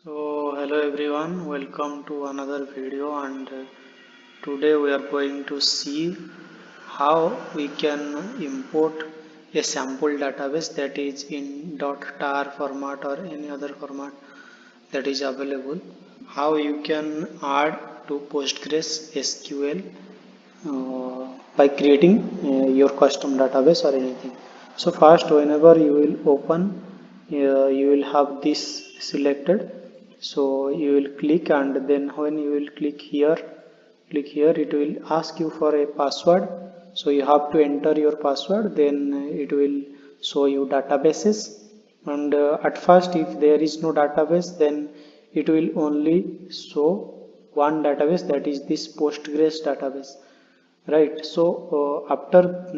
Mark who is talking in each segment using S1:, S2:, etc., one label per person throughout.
S1: Hello everyone, welcome to another video and today we are going to see how we can import a sample database that is in .tar format or any other format that is available. How you can add to Postgres SQL by creating your custom database or anything. So first, whenever you will open, you will have this selected. So you will click, and then when you will click here, it will ask you for a password. So you have to enter your password, then it will show you databases. And at first, if there is no database, then it will only show one database, that is this Postgres database, right? So after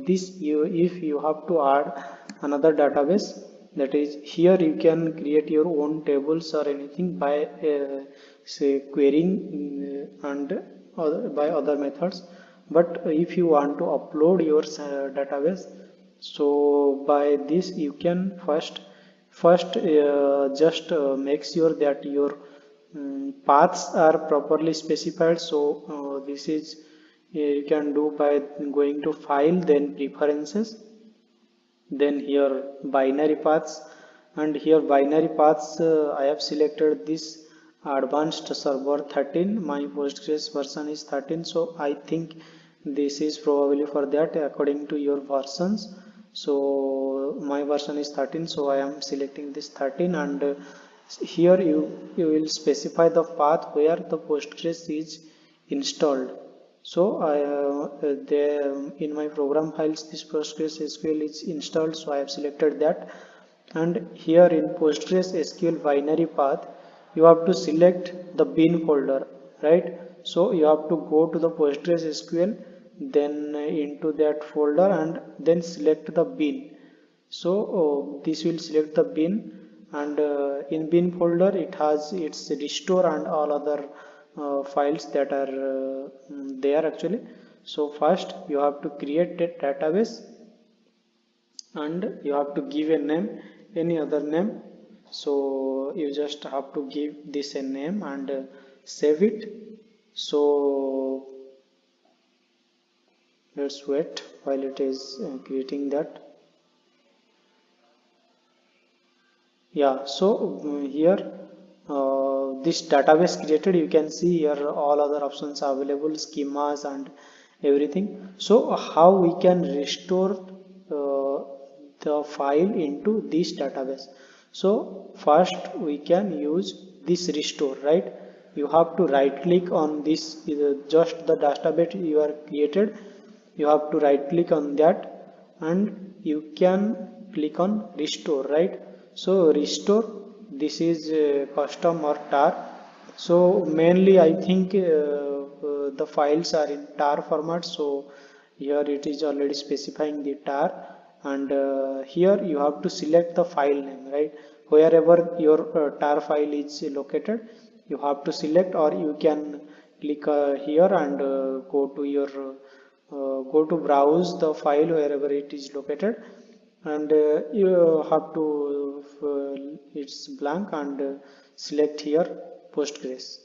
S1: this, if you have to add another database, that is here you can create your own tables or anything by say querying and by other methods. But if you want to upload your database, so by this you can first just make sure that your paths are properly specified. So this is you can do by going to file, then preferences, then here binary paths, and here binary paths I have selected this advanced server 13. My Postgres version is 13, so I think this is probably for that according to your versions. So my version is 13, so I am selecting this 13, and here you will specify the path where the Postgres is installed. So in my program files this Postgres SQL is installed, so I have selected that. And here in Postgres SQL binary path, you have to select the bin folder, right? So you have to go to the Postgres SQL, then into that folder, and then select the bin. So this will select the bin, and in bin folder it has its restore and all other files that are there actually. So first you have to create a database, and you have to give a name, any other name. So you just have to give this a name and save it. So let's wait while it is creating that. Yeah, so here this database created, you can see here all other options are available, schemas and everything. So how we can restore the file into this database? So first we can use this restore, right? You have to right click on this, just the database you are created, you have to right click on that, and you can click on restore, right? So restore, this is custom or tar. So mainly I think the files are in tar format, so here it is already specifying the tar. And here you have to select the file name, right? Wherever your tar file is located, you have to select, or you can click here and go to your go to browse the file wherever it is located, and you have to it's blank, and select here Postgres.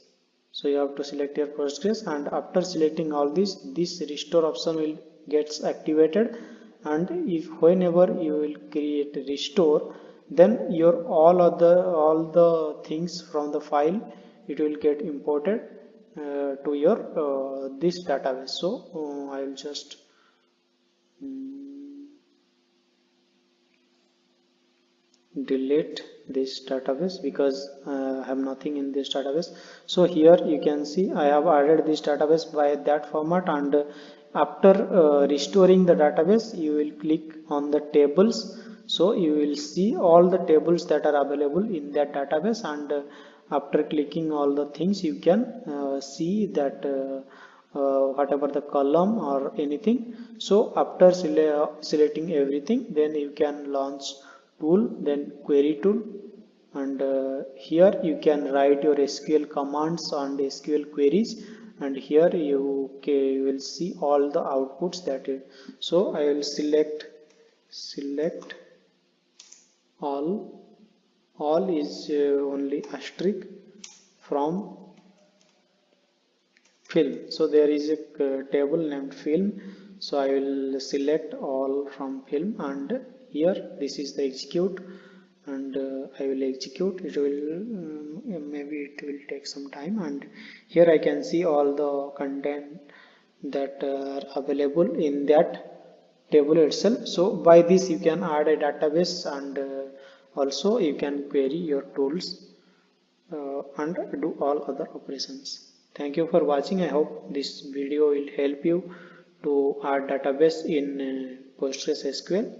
S1: So you have to select your Postgres, and after selecting all this restore option will gets activated. And if whenever you will create restore, then your all the things from the file, it will get imported to your this database. So I will just delete this database because I have nothing in this database. So here you can see I have added this database by that format, and after restoring the database, you will click on the tables. So you will see all the tables that are available in that database, and after clicking all the things, you can see that whatever the column or anything. So after selecting everything, then you can launch tool, then query tool, and here you can write your SQL commands and SQL queries, and here you will see all the outputs that it. So I will select all all is only asterisk from film. So there is a table named film, so I will select all from film, and here this is the execute, and I will execute. It will maybe it will take some time, and here I can see all the content that are available in that table itself. So by this you can add a database, and also you can query your tools and do all other operations. Thank you for watching. I hope this video will help you to add database in PostgreSQL.